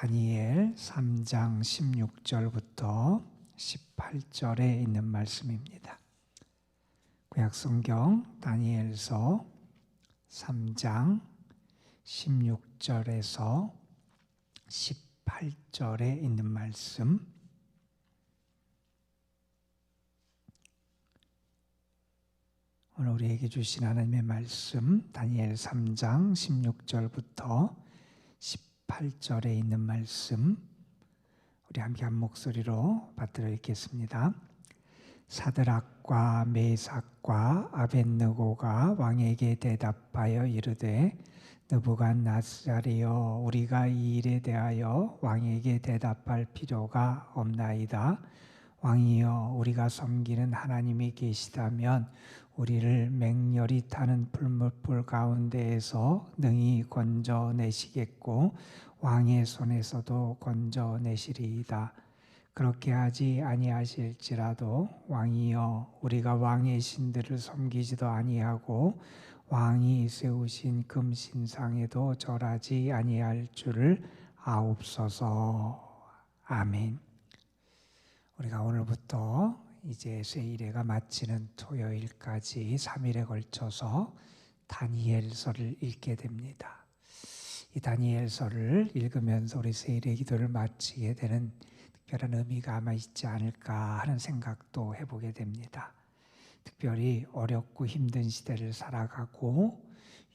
다니엘 3장 16절부터 18절에 있는 말씀입니다. 구약성경 다니엘서 3장 16절에서 18절에 있는 말씀, 오늘 우리에게 주신 하나님의 말씀 다니엘 3장 16절부터 18절에 있는 말씀, 우리 함께 한 목소리로 받들어 읽겠습니다. 사드락과 메삭과 아벳느고가 왕에게 대답하여 이르되, 느부갓네살이여, 우리가 이 일에 대하여 왕에게 대답할 필요가 없나이다. 왕이여, 우리가 섬기는 하나님이 계시다면 우리를 맹렬히 타는 불못불 가운데에서 능히 건져내시겠고 왕의 손에서도 건져내시리이다. 그렇게 하지 아니하실지라도 왕이여, 우리가 왕의 신들을 섬기지도 아니하고 왕이 세우신 금신상에도 절하지 아니할 줄을 아옵소서. 아멘. 우리가 오늘부터 이제 세1회가 마치는 토요일까지 3일에 걸쳐서 다니엘서를 읽게 됩니다. 이 다니엘서를 읽으면서 우리 세1회 기도를 마치게 되는 특별한 의미가 아마 있지 않을까 하는 생각도 해보게 됩니다. 특별히 어렵고 힘든 시대를 살아가고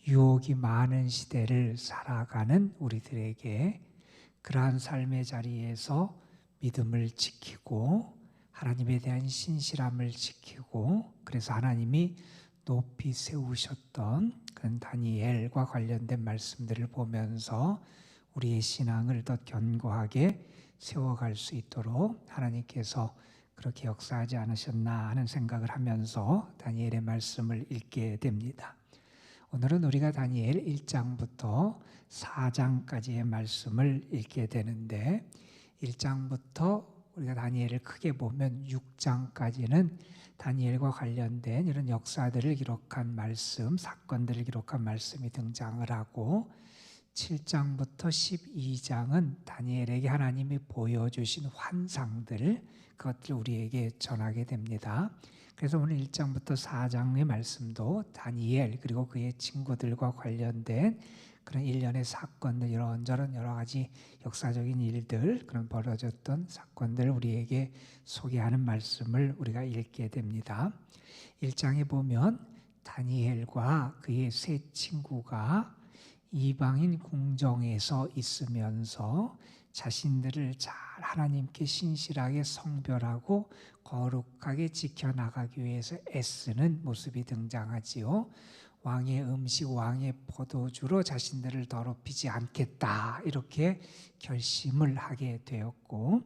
유혹이 많은 시대를 살아가는 우리들에게 그러한 삶의 자리에서 믿음을 지키고 하나님에 대한 신실함을 지키고, 그래서 하나님이 높이 세우셨던 그런 다니엘과 관련된 말씀들을 보면서 우리의 신앙을 더 견고하게 세워갈 수 있도록 하나님께서 그렇게 역사하지 않으셨나 하는 생각을 하면서 다니엘의 말씀을 읽게 됩니다. 오늘은 우리가 다니엘 1장부터 4장까지의 말씀을 읽게 되는데, 1장부터 우리가 다니엘을 크게 보면 6장까지는 다니엘과 관련된 이런 역사들을 기록한 말씀, 사건들을 기록한 말씀이 등장을 하고, 7장부터 12장은 다니엘에게 하나님이 보여주신 환상들, 그것들을 우리에게 전하게 됩니다. 그래서 오늘 1장부터 4장의 말씀도 다니엘 그리고 그의 친구들과 관련된 그런 일련의 사건들, 이런저런 여러 가지 역사적인 일들, 그런 벌어졌던 사건들을 우리에게 소개하는 말씀을 우리가 읽게 됩니다. 1장에 보면 다니엘과 그의 세 친구가 이방인 궁정에서 있으면서 자신들을 잘 하나님께 신실하게 성별하고 거룩하게 지켜나가기 위해서 애쓰는 모습이 등장하지요. 왕의 음식, 왕의 포도주로 자신들을 더럽히지 않겠다, 이렇게 결심을 하게 되었고,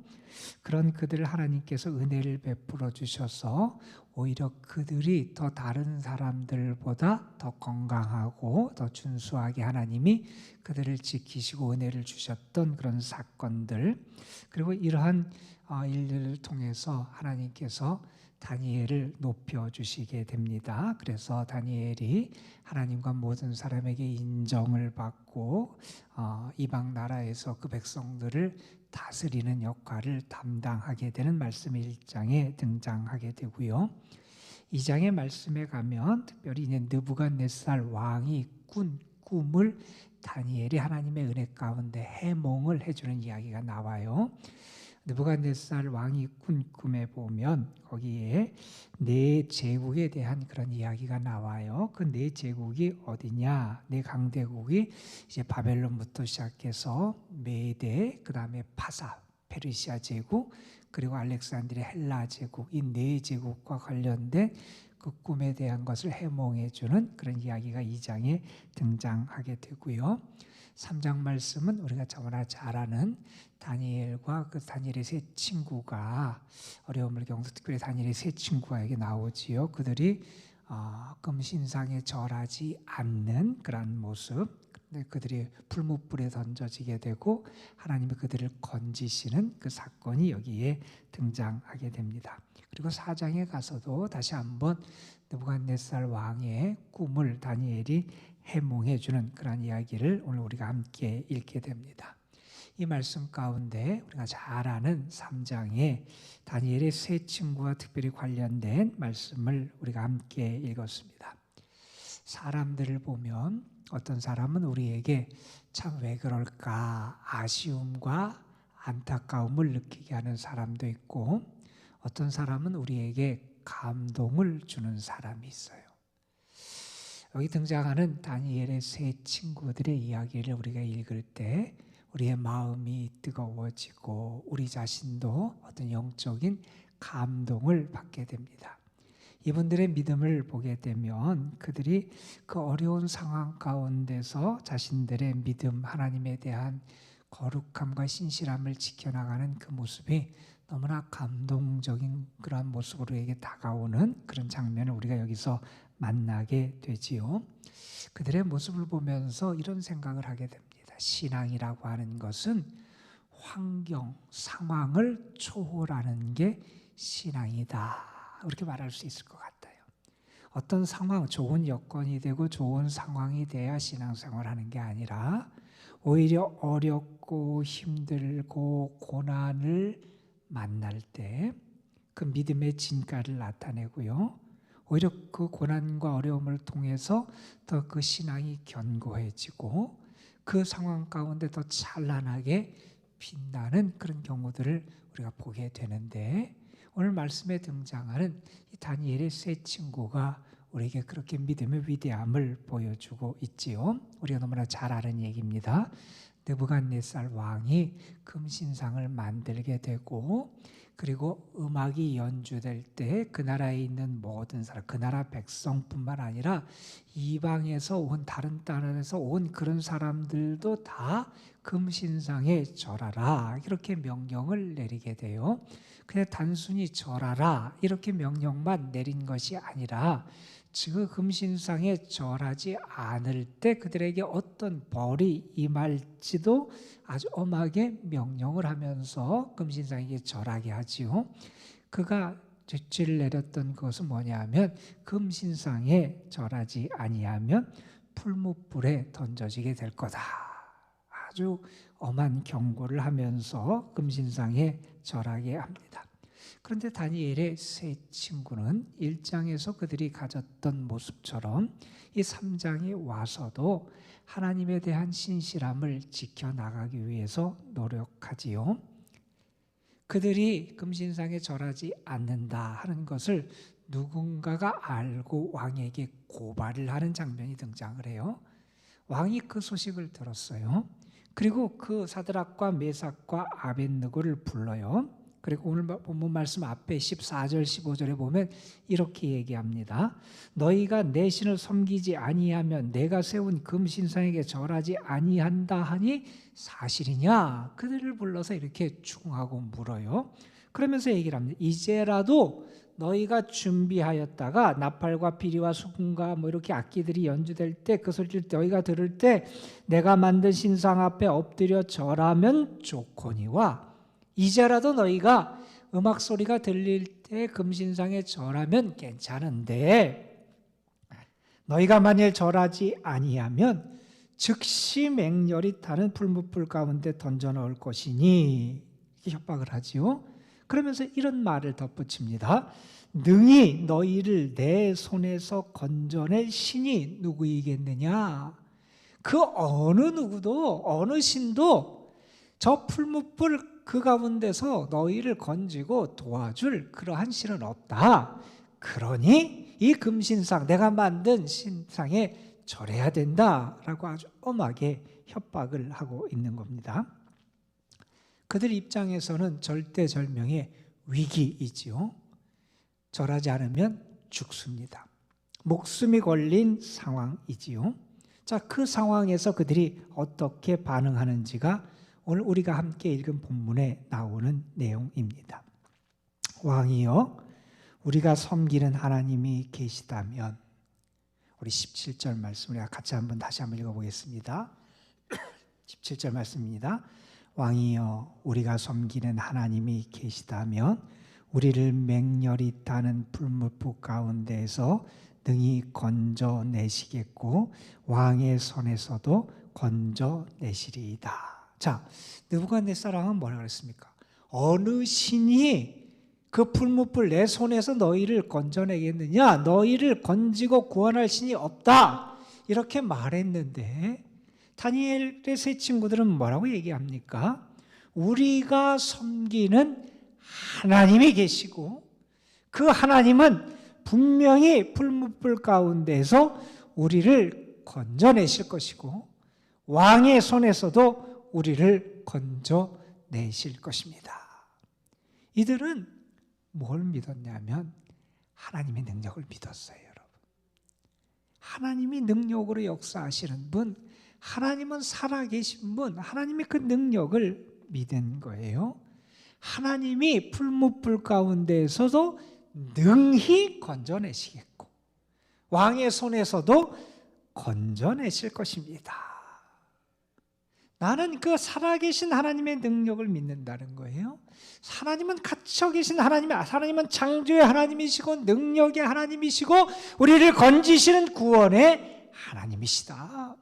그런 그들을 하나님께서 은혜를 베풀어 주셔서 오히려 그들이 더 다른 사람들보다 더 건강하고 더 준수하게 하나님이 그들을 지키시고 은혜를 주셨던 그런 사건들, 그리고 이러한 일들을 통해서 하나님께서 다니엘을 높여주시게 됩니다. 그래서 다니엘이 하나님과 모든 사람에게 인정을 받고 이방 나라에서 그 백성들을 다스리는 역할을 담당하게 되는 말씀이 1장에 등장하게 되고요. 2장의 말씀에 가면 특별히 느부갓네살 왕이 꾼 꿈을 다니엘이 하나님의 은혜 가운데 해몽을 해주는 이야기가 나와요. 느부갓네살 왕이 꾼 꿈에 보면 거기에 네 제국에 대한 그런 이야기가 나와요. 그 네 제국이 어디냐? 네 강대국이 이제 바벨론부터 시작해서 메대, 그 다음에 파사, 페르시아 제국, 그리고 알렉산드리아 헬라 제국, 이 네 제국과 관련된 그 꿈에 대한 것을 해몽해주는 그런 이야기가 2장에 등장하게 되고요. 3장 말씀은 우리가 너무나 잘 아는 다니엘과 그 다니엘의 세 친구가 어려움을 겪어서 특별히 다니엘의 세 친구가 여기 나오지요. 그들이 금신상에 절하지 않는 그런 모습, 그들이 풀무불에 던져지게 되고 하나님이 그들을 건지시는 그 사건이 여기에 등장하게 됩니다. 그리고 4장에 가서도 다시 한번 느부갓네살 왕의 꿈을 다니엘이 해몽해 주는 그런 이야기를 오늘 우리가 함께 읽게 됩니다. 이 말씀 가운데 우리가 잘 아는 3장에 다니엘의 세 친구와 특별히 관련된 말씀을 우리가 함께 읽었습니다. 사람들을 보면 어떤 사람은 우리에게 참 왜 그럴까 아쉬움과 안타까움을 느끼게 하는 사람도 있고, 어떤 사람은 우리에게 감동을 주는 사람이 있어요. 여기 등장하는 다니엘의 세 친구들의 이야기를 우리가 읽을 때 우리의 마음이 뜨거워지고 우리 자신도 어떤 영적인 감동을 받게 됩니다. 이분들의 믿음을 보게 되면 그들이 그 어려운 상황 가운데서 자신들의 믿음, 하나님에 대한 거룩함과 신실함을 지켜나가는 그 모습이 너무나 감동적인 그러한 모습으로 우리에게 다가오는 그런 장면을 우리가 여기서 만나게 되지요. 그들의 모습을 보면서 이런 생각을 하게 됩니다. 신앙이라고 하는 것은 환경, 상황을 초월하는 게 신앙이다. 이렇게 말할 수 있을 것 같아요. 어떤 상황, 좋은 여건이 되고 좋은 상황이 돼야 신앙생활하는 게 아니라 오히려 어렵고 힘들고 고난을 만날 때 그 믿음의 진가를 나타내고요. 오히려 그 고난과 어려움을 통해서 더 그 신앙이 견고해지고 그 상황 가운데 더 찬란하게 빛나는 그런 경우들을 우리가 보게 되는데, 오늘 말씀에 등장하는 이 다니엘의 세 친구가 우리에게 그렇게 믿음의 위대함을 보여주고 있지요. 우리가 너무나 잘 아는 얘기입니다. 느부갓네살 왕이 금신상을 만들게 되고, 그리고 음악이 연주될 때 그 나라에 있는 모든 사람, 그 나라 백성뿐만 아니라 이방에서 온, 다른 나라에서 온 그런 사람들도 다 금신상에 절하라 이렇게 명령을 내리게 돼요. 그냥 단순히 절하라 이렇게 명령만 내린 것이 아니라 그 금신상에 절하지 않을 때 그들에게 어떤 벌이 임할지도 아주 엄하게 명령을 하면서 금신상에게 절하게 하지요. 그가 죄를 내렸던 것은 뭐냐면 금신상에 절하지 아니하면 풀무불에 던져지게 될 거다. 아주 엄한 경고를 하면서 금신상에 절하게 합니다. 그런데 다니엘의 세 친구는 1장에서 그들이 가졌던 모습처럼 이 3장에 와서도 하나님에 대한 신실함을 지켜나가기 위해서 노력하지요. 그들이 금신상에 절하지 않는다 하는 것을 누군가가 알고 왕에게 고발을 하는 장면이 등장을 해요. 왕이 그 소식을 들었어요. 그리고 그 사드락과 메삭과 아벳느고를 불러요. 그리고 오늘 본문 말씀 앞에 14절 15절에 보면 이렇게 얘기합니다. 너희가 내 신을 섬기지 아니하면 내가 세운 금신상에게 절하지 아니한다 하니 사실이냐? 그들을 불러서 이렇게 충하고 물어요. 그러면서 얘기를 합니다. 이제라도 너희가 준비하였다가 나팔과 피리와 수금과 이렇게 악기들이 연주될 때 그 소리를 너희가 들을 때 내가 만든 신상 앞에 엎드려 절하면 좋거니와, 이제라도 너희가 음악 소리가 들릴 때 금신상에 절하면 괜찮은데 너희가 만일 절하지 아니하면 즉시 맹렬히 타는 풀무불 가운데 던져 넣을 것이니, 이렇게 협박을 하지요. 그러면서 이런 말을 덧붙입니다. 능히 너희를 내 손에서 건져낼 신이 누구이겠느냐? 그 어느 누구도 어느 신도 저 풀무불 그 가운데서 너희를 건지고 도와줄 그러한 신은 없다. 그러니 이 금신상, 내가 만든 신상에 절해야 된다라고 아주 엄하게 협박을 하고 있는 겁니다. 그들 입장에서는 절대절명의 위기이지요. 절하지 않으면 죽습니다. 목숨이 걸린 상황이지요. 자, 그 상황에서 그들이 어떻게 반응하는지가 오늘 우리가 함께 읽은 본문에 나오는 내용입니다. 왕이여, 우리가 섬기는 하나님이 계시다면, 우리 17절 말씀 우리가 같이 다시 한번 읽어보겠습니다. 17절 말씀입니다. 왕이여, 우리가 섬기는 하나님이 계시다면 우리를 맹렬히 타는 풀무불 가운데에서 능히 건져내시겠고 왕의 손에서도 건져내시리이다. 자, 느부갓네살 왕은 뭐라 그랬습니까? 어느 신이 그 풀무불 내 손에서 너희를 건져내겠느냐? 너희를 건지고 구원할 신이 없다. 이렇게 말했는데 다니엘의 세 친구들은 뭐라고 얘기합니까? 우리가 섬기는 하나님이 계시고 그 하나님은 분명히 풀무불 가운데서 우리를 건져내실 것이고 왕의 손에서도 우리를 건져내실 것입니다. 이들은 뭘 믿었냐면 하나님의 능력을 믿었어요, 여러분. 하나님이 능력으로 역사하시는 분, 하나님은 살아계신 분, 하나님의 그 능력을 믿은 거예요. 하나님이 풀무불 가운데에서도 능히 건져내시겠고 왕의 손에서도 건져내실 것입니다. 나는 그 살아계신 하나님의 능력을 믿는다는 거예요. 하나님은 갇혀 계신 하나님은 창조의 하나님이시고 능력의 하나님이시고 우리를 건지시는 구원의 하나님이시다.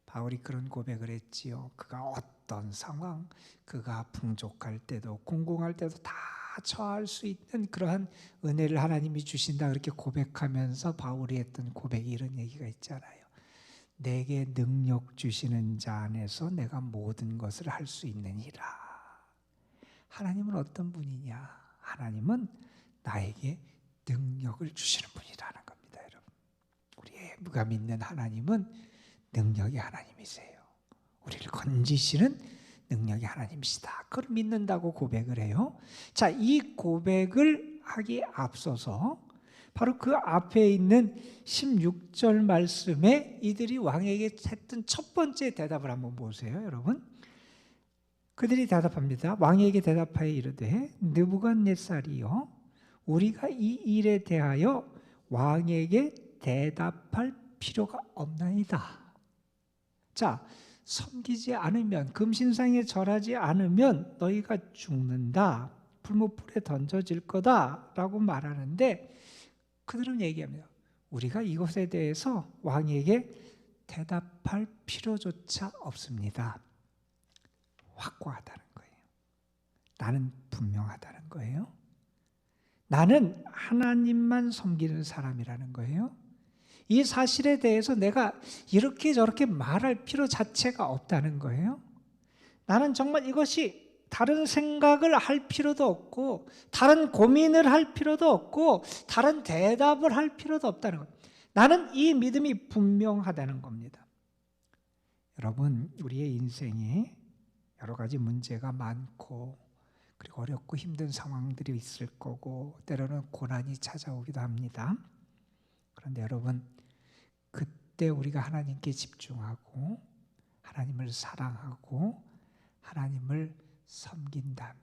바울이 그런 고백을 했지요. 그가 어떤 상황, 그가 풍족할 때도 공공할 때도 다 처할 수 있는 그러한 은혜를 하나님이 주신다. 그렇게 고백하면서 바울이 했던 고백이 이런 얘기가 있잖아요. 내게 능력 주시는 자 안에서 내가 모든 것을 할 수 있느니라. 하나님은 어떤 분이냐? 하나님은 나에게 능력을 주시는 분이라는 겁니다, 여러분. 우리가 믿는 하나님은 능력의 하나님이세요. 우리를 건지시는 능력의 하나님이시다. 그걸 믿는다고 고백을 해요. 자, 이 고백을 하기에 앞서서 바로 그 앞에 있는 16절 말씀에 이들이 왕에게 했던 첫 번째 대답을 한번 보세요, 여러분. 그들이 대답합니다. 왕에게 대답하여 이르되 느부갓네살이여, 우리가 이 일에 대하여 왕에게 대답할 필요가 없나이다. 자, 섬기지 않으면, 금신상에 절하지 않으면 너희가 죽는다. 풀무불에 던져질 거다라고 말하는데 그들은 얘기합니다. 우리가 이것에 대해서 왕에게 대답할 필요조차 없습니다. 확고하다는 거예요. 나는 분명하다는 거예요. 나는 하나님만 섬기는 사람이라는 거예요. 이 사실에 대해서 내가 이렇게 저렇게 말할 필요 자체가 없다는 거예요. 나는 정말 이것이 다른 생각을 할 필요도 없고 다른 고민을 할 필요도 없고 다른 대답을 할 필요도 없다는 거예요. 나는 이 믿음이 분명하다는 겁니다. 여러분, 우리의 인생에 여러 가지 문제가 많고 그리고 어렵고 힘든 상황들이 있을 거고 때로는 고난이 찾아오기도 합니다. 그런데 여러분, 그때 우리가 하나님께 집중하고 하나님을 사랑하고 하나님을 섬긴다면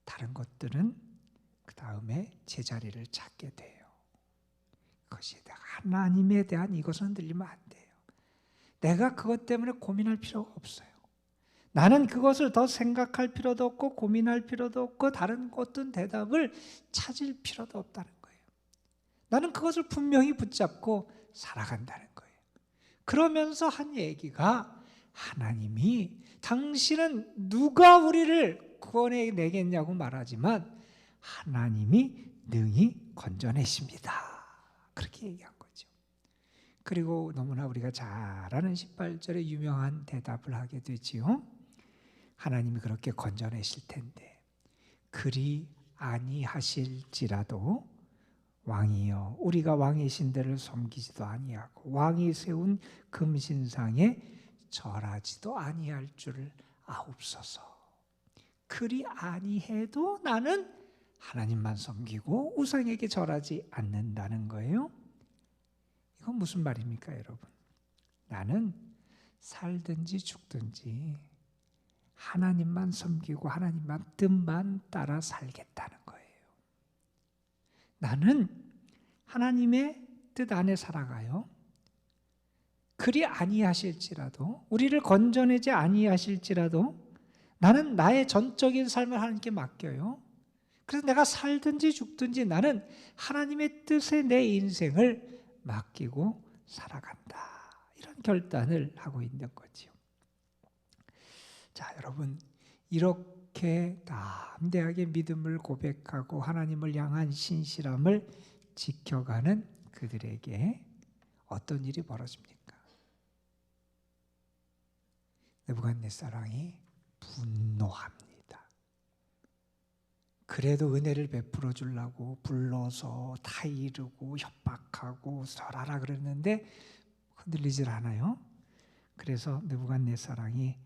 다른 것들은 그 다음에 제자리를 찾게 돼요. 그것이 하나님에 대한 이것은 흔들리면 안 돼요. 내가 그것 때문에 고민할 필요가 없어요. 나는 그것을 더 생각할 필요도 없고 고민할 필요도 없고 다른 어떤 대답을 찾을 필요도 없다는 거예요. 나는 그것을 분명히 붙잡고 살아간다는 거예요. 그러면서 한 얘기가 하나님이 당신은 누가 우리를 구원해 내겠냐고 말하지만 하나님이 능히 건져내십니다. 그렇게 얘기한 거죠. 그리고 너무나 우리가 잘 아는 18절에 유명한 대답을 하게 되지요. 하나님이 그렇게 건져내실 텐데 그리 아니하실지라도 왕이여, 우리가 왕의 신들을 섬기지도 아니하고 왕이 세운 금신상에 절하지도 아니할 줄 아옵소서. 그리 아니해도 나는 하나님만 섬기고 우상에게 절하지 않는다는 거예요. 이건 무슨 말입니까, 여러분? 나는 살든지 죽든지 하나님만 섬기고 하나님만 뜻만 따라 살겠다는 거예요. 나는 하나님의 뜻 안에 살아가요. 그리 아니하실지라도, 우리를 건져내지 아니하실지라도 나는 나의 전적인 삶을 하나님께 맡겨요. 그래서 내가 살든지 죽든지 나는 하나님의 뜻에 내 인생을 맡기고 살아간다. 이런 결단을 하고 있는 거지요. 자, 여러분, 이렇게 담대하게 믿음을 고백하고 하나님을 향한 신실함을 지켜가는 그들에게 어떤 일이 벌어집니까? 느부갓네살 왕이 분노합니다. 그래도 은혜를 베풀어 주려고 불러서 다 이루고 협박하고 설하라 그랬는데 흔들리질 않아요. 그래서 느부갓네살 왕이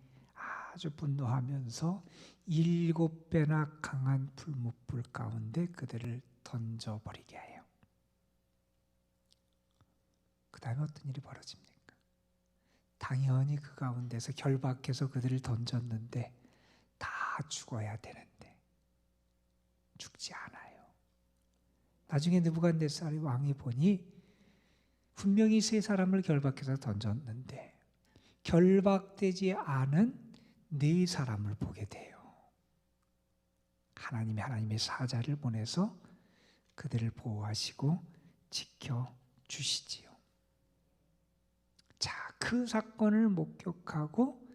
아주 분노하면서 7배나 강한 풀무불 가운데 그들을 던져버리게 해요. 그 다음에 어떤 일이 벌어집니까? 당연히 그 가운데서 결박해서 그들을 던졌는데 다 죽어야 되는데 죽지 않아요. 나중에 느부갓네살 왕이 보니 분명히 3사람을 결박해서 던졌는데 결박되지 않은 4사람을 보게 돼요. 하나님의 사자를 보내서 그들을 보호하시고 지켜주시지요. 자, 그 사건을 목격하고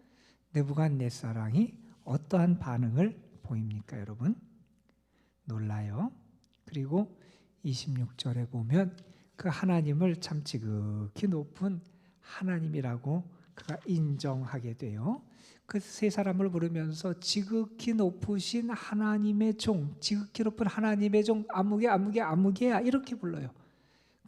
느부갓네살 왕이 어떠한 반응을 보입니까, 여러분? 놀라요. 그리고 26절에 보면 그 하나님을 참 지극히 높은 하나님이라고 그가 인정하게 돼요. 그 3사람을 부르면서 지극히 높으신 하나님의 종, 지극히 높은 하나님의 종 아무개야 이렇게 불러요.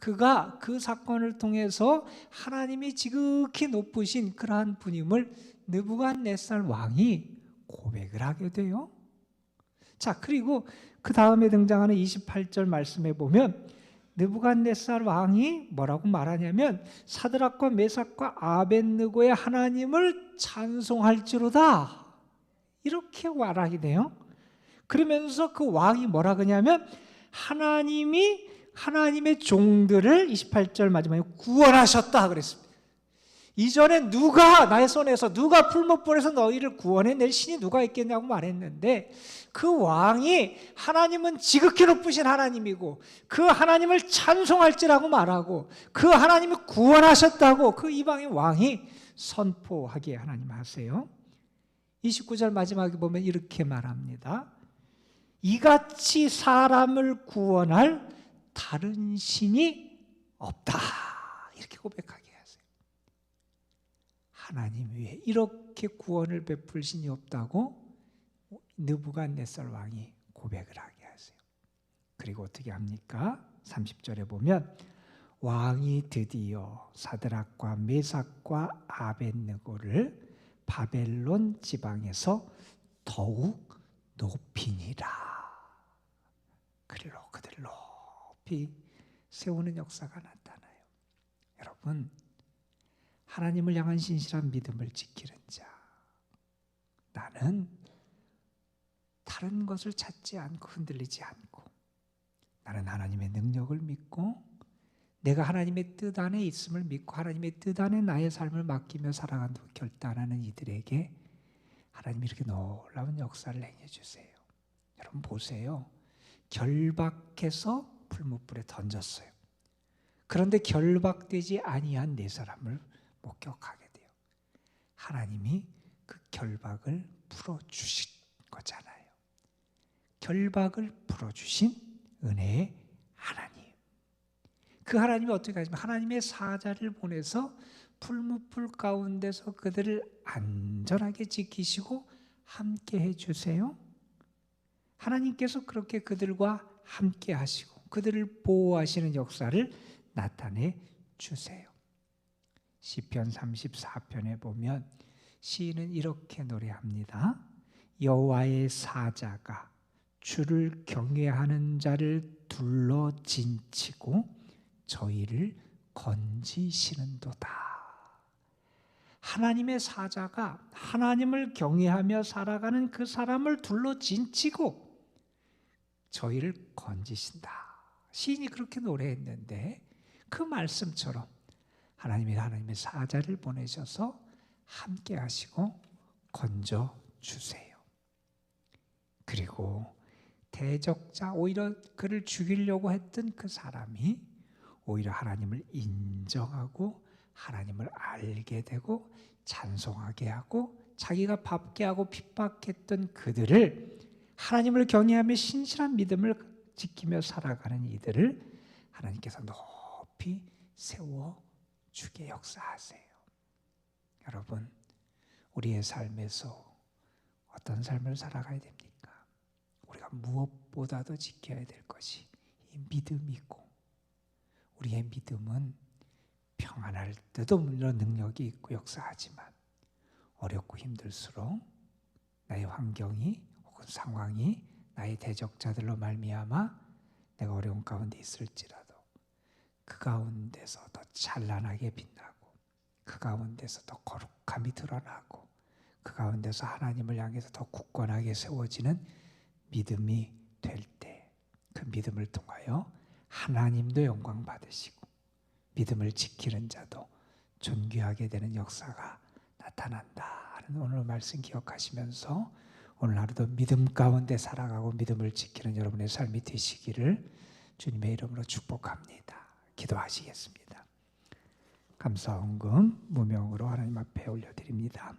그가 그 사건을 통해서 하나님이 지극히 높으신 그러한 분임을 느부갓네살 왕이 고백을 하게 돼요. 자, 그리고 그 다음에 등장하는 28절 말씀에 보면 느부갓네살 왕이 뭐라고 말하냐면 사드락과 메삭과 아벳느고의 하나님을 찬송할지로다 이렇게 말하게 돼요. 그러면서 그 왕이 뭐라 그러냐면 하나님이 하나님의 종들을 28절 마지막에 구원하셨다 그랬습니다. 이전에 누가 나의 손에서 누가 풀무불에서 너희를 구원해낼 신이 누가 있겠냐고 말했는데 그 왕이 하나님은 지극히 높으신 하나님이고 그 하나님을 찬송할지라고 말하고 그 하나님이 구원하셨다고 그 이방의 왕이 선포하게 하나님 하세요. 29절 마지막에 보면 이렇게 말합니다. 이같이 사람을 구원할 다른 신이 없다 이렇게 고백하게 하세요. 하나님 외에 이렇게 구원을 베풀 신이 없다고 느부갓네살 왕이 고백을 하게 하세요. 그리고 어떻게 합니까? 30절에 보면 왕이 드디어 사드락과 메삭과 아벳느고를 바벨론 지방에서 더욱 높이니라. 그들 높이 세우는 역사가 나타나요. 여러분, 하나님을 향한 신실한 믿음을 지키는 자, 나는 다른 것을 찾지 않고 흔들리지 않고 나는 하나님의 능력을 믿고 내가 하나님의 뜻 안에 있음을 믿고 하나님의 뜻 안에 나의 삶을 맡기며 살아간다고 결단하는 이들에게 하나님이 이렇게 놀라운 역사를 행해주세요. 여러분 보세요. 결박해서 풀무불에 던졌어요. 그런데 결박되지 아니한 4사람을 목격하게 돼요. 하나님이 그 결박을 풀어주신 거잖아요. 결박을 풀어주신 은혜의 하나님. 그 하나님이 어떻게 하시면 하나님의 사자를 보내서 풀무불 가운데서 그들을 안전하게 지키시고 함께 해주세요. 하나님께서 그렇게 그들과 함께 하시고 그들을 보호하시는 역사를 나타내 주세요. 시편 34편에 보면 시인은 이렇게 노래합니다. 여호와의 사자가 주를 경외하는 자를 둘러 진치고 저희를 건지시는도다. 하나님의 사자가 하나님을 경외하며 살아가는 그 사람을 둘러 진치고 저희를 건지신다. 시인이 그렇게 노래했는데 그 말씀처럼 하나님의 사자를 보내셔서 함께 하시고 건져주세요. 그리고 대적자, 오히려 그를 죽이려고 했던 그 사람이 오히려 하나님을 인정하고 하나님을 알게 되고 찬송하게 하고 자기가 밟게하고 핍박했던 그들을 하나님을 경외하며 신실한 믿음을 지키며 살아가는 이들을 하나님께서 높이 세워주게 역사하세요. 여러분, 우리의 삶에서 어떤 삶을 살아가야 됩니까? 우리가 무엇보다도 지켜야 될 것이 이 믿음이고, 우리의 믿음은 평안할 때도 물론 능력이 있고 역사하지만 어렵고 힘들수록 나의 환경이 혹은 상황이 나의 대적자들로 말미암아 내가 어려운 가운데 있을지라도 그 가운데서 더 찬란하게 빛나고, 그 가운데서 더 거룩함이 드러나고, 그 가운데서 하나님을 향해서 더 굳건하게 세워지는 믿음이 될 때, 그 믿음을 통하여 하나님도 영광 받으시고 믿음을 지키는 자도 존귀하게 되는 역사가 나타난다 하는 오늘 말씀 기억하시면서 오늘 하루도 믿음 가운데 살아가고 믿음을 지키는 여러분의 삶이 되시기를 주님의 이름으로 축복합니다. 기도하시겠습니다. 감사 헌금 무명으로 하나님 앞에 올려드립니다.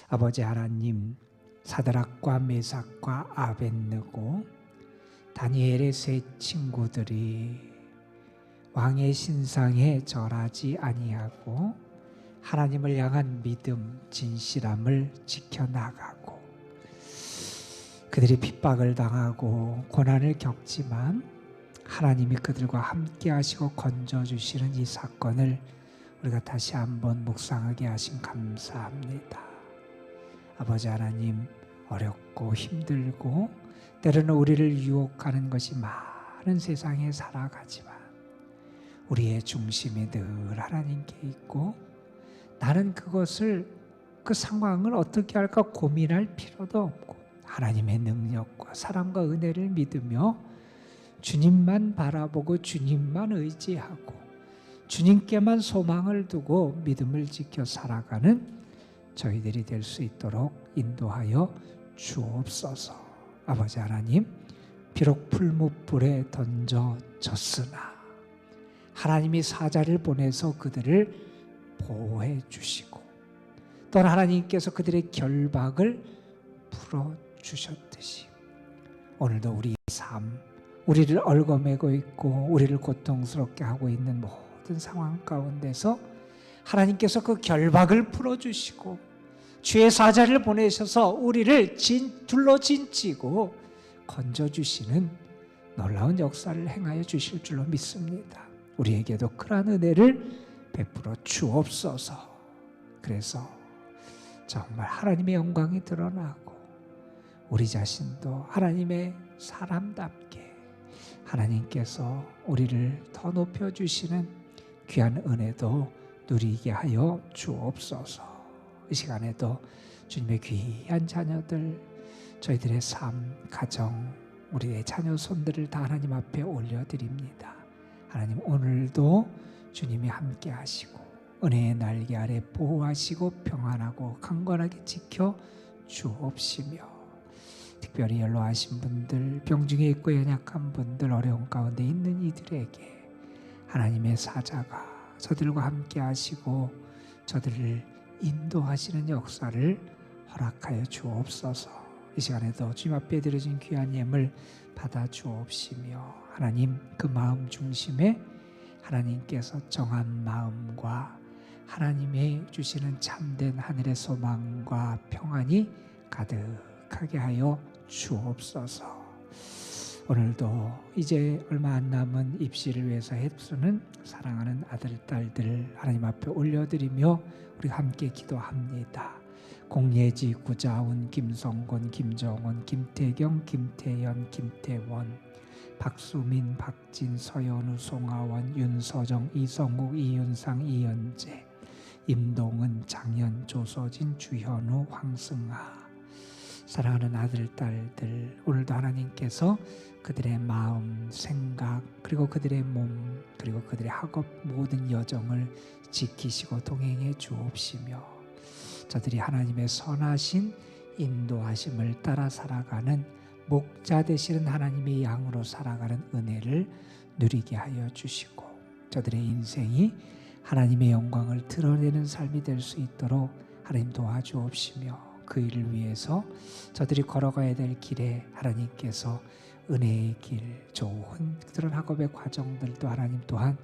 아버지 하나님, 사드락과 메삭과 아벳느고 다니엘의 세 친구들이 왕의 신상에 절하지 아니하고 하나님을 향한 믿음, 진실함을 지켜나가고, 그들이 핍박을 당하고 고난을 겪지만 하나님이 그들과 함께 하시고 건져주시는 이 사건을 우리가 다시 한번 묵상하게 하심 감사합니다. 아버지 하나님, 어렵고 힘들고 때로는 우리를 유혹하는 것이 많은 세상에 살아가지만 우리의 중심이 늘 하나님께 있고, 나는 그 상황을 어떻게 할까 고민할 필요도 없고 하나님의 능력과 사랑과 은혜를 믿으며 주님만 바라보고 주님만 의지하고 주님께만 소망을 두고 믿음을 지켜 살아가는 저희들이 될 수 있도록 인도하여 주옵소서. 아버지 하나님, 비록 풀무불에 던져졌으나 하나님이 사자를 보내서 그들을 보호해 주시고, 또한 하나님께서 그들의 결박을 풀어주셨듯이 오늘도 우리의 삶, 우리를 얽어매고 있고 우리를 고통스럽게 하고 있는 모든 상황 가운데서 하나님께서 그 결박을 풀어주시고 주의 사자를 보내셔서 우리를 둘로 진치고 건져주시는 놀라운 역사를 행하여 주실 줄로 믿습니다. 우리에게도 그러한 은혜를 베풀어 주옵소서. 그래서 정말 하나님의 영광이 드러나고 우리 자신도 하나님의 사람답게 하나님께서 우리를 더 높여주시는 귀한 은혜도 누리게 하여 주옵소서. 이 시간에도 주님의 귀한 자녀들, 저희들의 삶, 가정, 우리의 자녀 손들을 다 하나님 앞에 올려드립니다. 하나님, 오늘도 주님이 함께 하시고 은혜의 날개 아래 보호하시고 평안하고 강건하게 지켜 주옵시며, 특별히 연로하신 분들, 병중에 있고 연약한 분들, 어려운 가운데 있는 이들에게 하나님의 사자가 저들과 함께 하시고 저들을 인도하시는 역사를 허락하여 주옵소서. 이 시간에도 주님 앞에 드려진 귀한 예물 받아 주옵시며, 하나님, 그 마음 중심에 하나님께서 정한 마음과 하나님의 주시는 참된 하늘의 소망과 평안이 가득하게 하여 주옵소서. 오늘도 이제 얼마 안 남은 입시를 위해서 애쓰는 사랑하는 아들, 딸들 하나님 앞에 올려드리며 우리 함께 기도합니다. 공예지, 구자훈, 김성곤, 김정원, 김태경, 김태연, 김태원, 박수민, 박진, 서연우, 송하원, 윤서정, 이성욱, 이윤상, 이연재, 임동은, 장현, 조서진, 주현우, 황승하, 사랑하는 아들, 딸들, 오늘도 하나님께서 그들의 마음, 생각, 그리고 그들의 몸, 그리고 그들의 학업 모든 여정을 지키시고 동행해 주옵시며, 저들이 하나님의 선하신 인도하심을 따라 살아가는 목자 되시는 하나님의 양으로 살아가는 은혜를 누리게 하여 주시고, 저들의 인생이 하나님의 영광을 드러내는 삶이 될 수 있도록 하나님 도와주옵시며 그 일을 위해서 저들이 걸어가야 될 길에 하나님께서 은혜의 길, 좋은 그런 학업의 과정들도 하나님 또한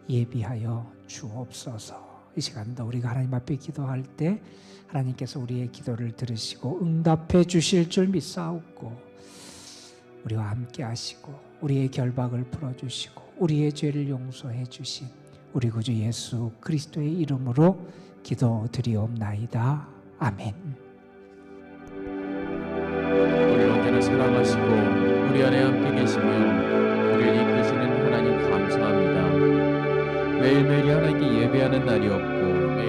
예비하여 주옵소서. 이 시간도 우리가 하나님 앞에 기도할 때 하나님께서 우리의 기도를 들으시고 응답해 주실 줄 믿사옵고 우리와 함께 하시고 우리의 결박을 풀어주시고 우리의 죄를 용서해 주신 우리 구주 예수 그리스도의 이름으로 기도드리옵나이다. 아멘. 우리를 언제나 사랑하시고 우리 안에 함께 계시며 우리를 이끄시는 하나님 감사합니다. 매일매일이 하나님께 예배하는 날이었고